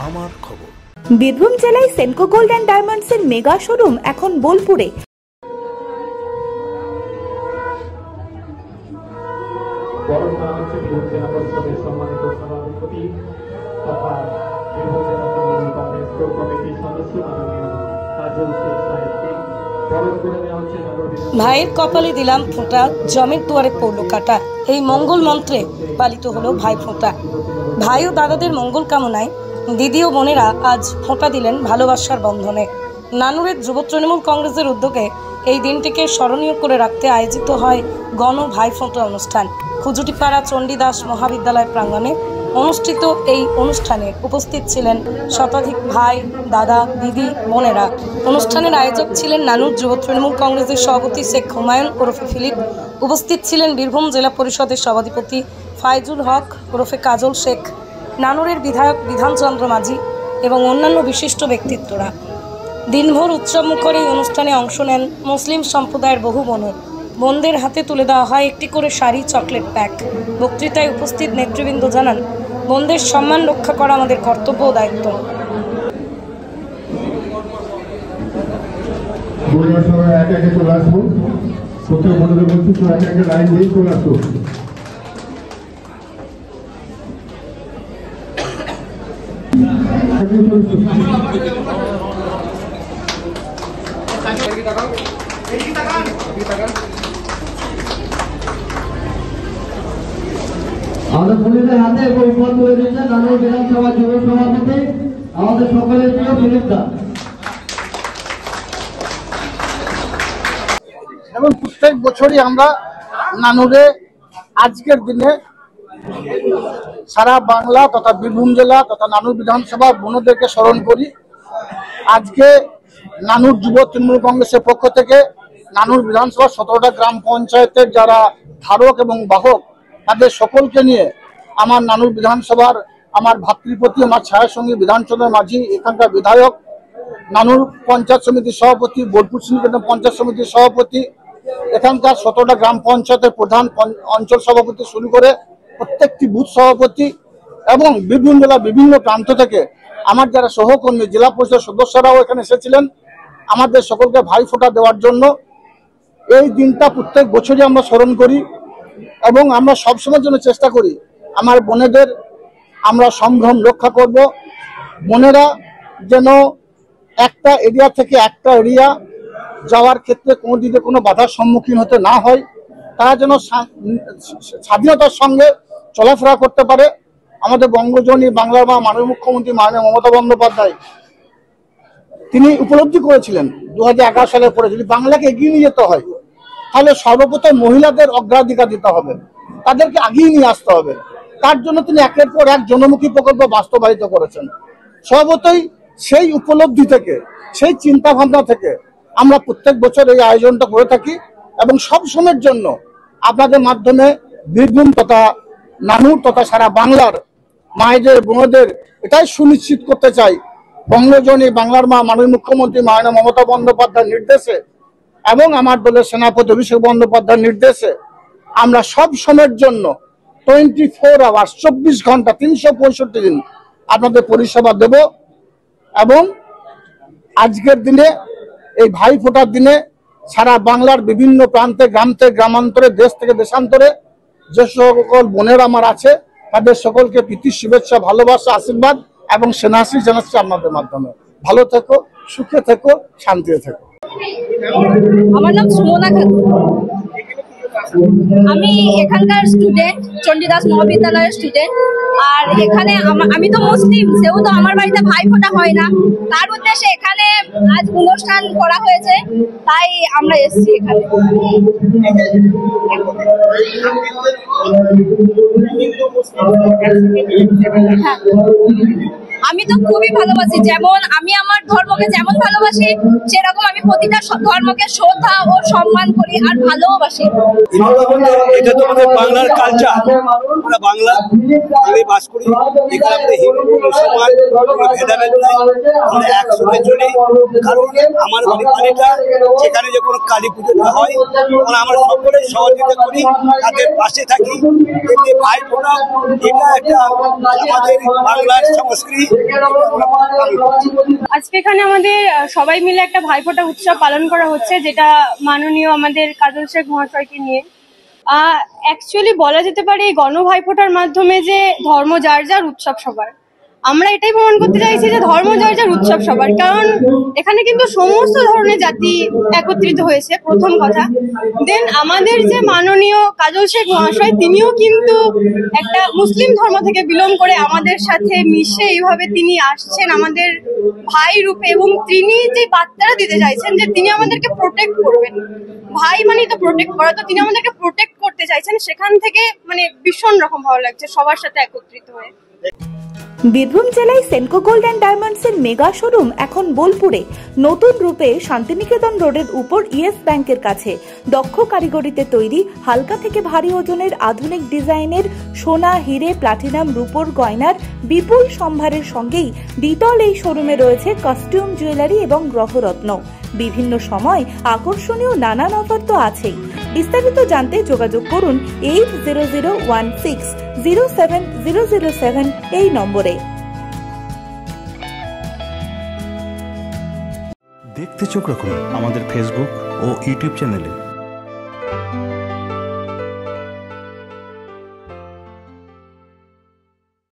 আমার খবর। বীরভূম জেলায় সেনকো গোল্ড অ্যান্ড ডায়মন্ডস এর মেগা শোরুম এখন বোলপুরে। ভাইয়ের কপালে দিলাম ফোঁটা, জমের দুয়ারে পড়লো কাটা। এই মঙ্গল মন্ত্রে পালিত হলো ভাই ফোঁটা। ভাই ও দাদাদের মঙ্গল কামনায় দিদি ও বোনেরা আজ ফোঁটা দিলেন ভালোবাসার বন্ধনে। নানুরের যুব তৃণমূল কংগ্রেসের উদ্যোগে এই দিনটিকে স্মরণীয় করে রাখতে আয়োজিত হয় গণ ভাই ফোঁটা অনুষ্ঠান। খুজুটিপাড়া চণ্ডীদাস মহাবিদ্যালয় প্রাঙ্গণে অনুষ্ঠিত এই অনুষ্ঠানে উপস্থিত ছিলেন শতাধিক ভাই, দাদা, দিদি, বোনেরা। অনুষ্ঠানের আয়োজক ছিলেন নানুর যুব তৃণমূল কংগ্রেসের সভাপতি শেখ হুমায়ুন ওরফে ফিলিপ। উপস্থিত ছিলেন বীরভূম জেলা পরিষদের সভাধিপতি ফাইজুল হক ওরফে কাজল শেখ, নানুরের বিধায়ক বিধানচন্দ্র মাঝি এবং অন্যান্য বিশিষ্ট ব্যক্তিত্বরা। দিনভর উৎসবমুখর এই অনুষ্ঠানে অংশ নেন মুসলিম সম্প্রদায়ের বহু বোনদের হাতে তুলে দেওয়া হয় একটি করে শাড়ি, চকলেট প্যাক। বক্তৃতায় উপস্থিত নেতৃবৃন্দ জানান, বোনদের সম্মান রক্ষা করা আমাদের কর্তব্য ও দায়িত্ব। আমাদের পুলিশের হাতে উপহার তুলে দিয়েছে নানুর বিধানসভা যুব সভাপতি আমাদের সকলের প্রিয় ফিলিপ দা। এবং প্রত্যেক বছরই আমরা নানুরে আজকের দিনে সারা বাংলা তথা বীরভূম জেলা তথা নানুর বিধানসভা বোনদেরকে স্মরণ করি। আজকে নানুর যুব তৃণমূল কংগ্রেসের পক্ষ থেকে নানুর বিধানসভা 17টা গ্রাম পঞ্চায়েতের যারা ধারক এবং বাহক তাদের সকলকে নিয়ে আমার নানুর বিধানসভার আমার ভাতৃপতি, আমার ছায়াসঙ্গী বিধানচন্দ্র মাঝি, এখানকার বিধায়ক, নানুর পঞ্চায়েত সমিতির সভাপতি, বোলপুর শ্রীনিকেতন পঞ্চায়েত সমিতির সভাপতি, এখানকার 17টা গ্রাম পঞ্চায়েতের প্রধান, অঞ্চল সভাপতি শুরু করে প্রত্যেকটি বুথ সভাপতি এবং বীরভূম জেলার বিভিন্ন প্রান্ত থেকে আমার যারা সহকর্মী, জেলা পরিষদ সদস্যরাও এখানে এসেছিলেন আমাদের সকলকে ভাই ফোঁটা দেওয়ার জন্য। এই দিনটা প্রত্যেক বছরই আমরা স্মরণ করি এবং আমরা সবসময়ের জন্য চেষ্টা করি আমার বোনেদের আমরা সম্ভ্রম রক্ষা করব। বোনেরা যেন একটা এরিয়া থেকে একটা এরিয়া যাওয়ার ক্ষেত্রে কোনো দিকে কোনো বাধার সম্মুখীন হতে না হয়, তারা যেন স্বাধীনতার সঙ্গে চলাফেরা করতে পারে। আমাদের বঙ্গজননী বাংলার মা মাননীয় মুখ্যমন্ত্রী মাননীয় মমতা বন্দ্যোপাধ্যায় তিনি উপলব্ধি করেছিলেন 2011 সালের পরে যদি বাংলাকে এগিয়ে নিয়ে যেতে হয় তাহলে সর্বপ্রথম মহিলাদের অগ্রাধিকার দিতে হবে, তাদেরকে আগিয়ে নিয়ে আসতে হবে। তার জন্য তিনি একের পর এক জনমুখী প্রকল্প বাস্তবায়িত করেছেন। স্বভাবতই সেই উপলব্ধি থেকে, সেই চিন্তা ভাবনা থেকে আমরা প্রত্যেক বছর এই আয়োজনটা করে থাকি এবং সব সময়ের জন্য আপনাদের মাধ্যমে বীরভূম তথা নানুর তথা সারা বাংলার মায়েদের, বোনদের এটাই সুনিশ্চিত করতে চাই বঙ্গজননী বাংলার মা মাননীয় মুখ্যমন্ত্রী মাননীয় মমতা বন্দ্যোপাধ্যায়ের নির্দেশে এবং আমার দলের সেনাপতি অভিষেক বন্দ্যোপাধ্যায়ের নির্দেশে আমরা সব সময়ের জন্য 24 আওয়ার্স 24 ঘন্টা 365 দিন আপনাদের পরিষেবা দেব। এবং আজকের দিনে এই ভাই ফোঁটার দিনে সারা বাংলার বিভিন্ন প্রান্তে, গ্রাম থেকে গ্রামান্তরে, দেশ থেকে দেশান্তরে যে সকল বোনেরা আমার আছে তাদের সকলকে প্রীতি, শুভেচ্ছা, ভালোবাসা, আশীর্বাদ এবং সেনাশ্রী জানাচ্ছি আপনাদের মাধ্যমে। ভালো থেকো, সুখে থেকো, শান্তিতে থেকো। আমার নাম সুমনা খাতুন, আমি এখানকার স্টুডেন্ট, চণ্ডীদাস মহাবিদ্যালয়ের স্টুডেন্ট। আর এখানে আমি তো মুসলিম, সেহেতু আমার বাড়িতে ভাই ফোঁটা হয় না, তার উদ্দেশ্যে এখানে আজ অনুষ্ঠান করা হয়েছে, তাই আমরা এসেছি এখানে। আমি তো খুবই ভালোবাসি, যেমন আমি আমার ধর্মকে যেমন ভালোবাসি সেরকম আমি প্রতিটা ধর্মকে শ্রদ্ধা ও সম্মান করি আর ভালোবাসি। এটা তো আমাদের বাংলার কালচার, আমরা বাংলা বাস করি, এখানে আমাদের হিন্দু মুসলমান ভেদাভেদ নাই, আমরা একসঙ্গে চলি। কারণ আমার বাড়িটা যেখানে যে কোনো কালী পুজোটা হয় আমরা সকলে সহযোগিতা করি, তাদের পাশে থাকি। ভাই ফোঁটা এটা একটা আমাদের বাংলার সংস্কৃতি, আজকে এখানে আমাদের সবাই মিলে একটা ভাইফোঁটা উৎসব পালন করা হচ্ছে, যেটা মাননীয় আমাদের কাজল শেখ মহাশয়কে নিয়ে। অ্যাকচুয়ালি বলা যেতে পারে এই গণ ভাইফোঁটার মাধ্যমে যে ধর্ম যার যার উৎসব সবার, আমরা এটাই প্রমাণ করতে চাইছি যে ধর্ম যার যার উৎসব সবার। কারণ এখানে কিন্তু সমস্ত ধরনের জাতি একত্রিত হয়েছে, প্রথম কথা। দেন আমাদের যে মাননীয় কাজল শেখ মহাশয়, তিনিও কিন্তু একটা মুসলিম ধর্ম থেকে বিলং করে আমাদের সাথে মিশে এইভাবে তিনি আসছেন আমাদের ভাই রূপে, এবং তিনি যে বার্তাটা দিতে চাইছেন যে তিনি আমাদেরকে প্রোটেক্ট করবেন। ভাই মানে তো প্রোটেক্ট করা, তো তিনি আমাদেরকে প্রোটেক্ট করতে চাইছেন। সেখান থেকে মানে ভীষণ রকম ভালো লাগছে সবার সাথে একত্রিত হয়ে। বীরভূম জেলায় সেনকো গোল্ড অ্যান্ড ডায়মন্ডস এর মেগা শোরুম এখন বোলপুরে নতুন রূপে শান্তিনিকেতন রোডের উপর ইয়েস ব্যাংকের কাছে দক্ষ কারিগরিতে তৈরি হালকা থেকে ভারী ওজনের আধুনিক ডিজাইনের সোনা, হিরে, প্লাটিনাম, রূপোর গয়নার বিপুল সম্ভারের সঙ্গেই দ্বিতল এই শোরুমে রয়েছে কস্টিউম, জুয়েলারি এবং গ্রহরত্ন। বিভিন্ন সময় আকর্ষণীয় নানান অফার তো আছেই। বিস্তারিত জানতে যোগাযোগ করুন 8001607007 এই নম্বরে। দেখতে চোখ রাখুন আমাদের ফেসবুক ও ইউটিউব চ্যানেলে।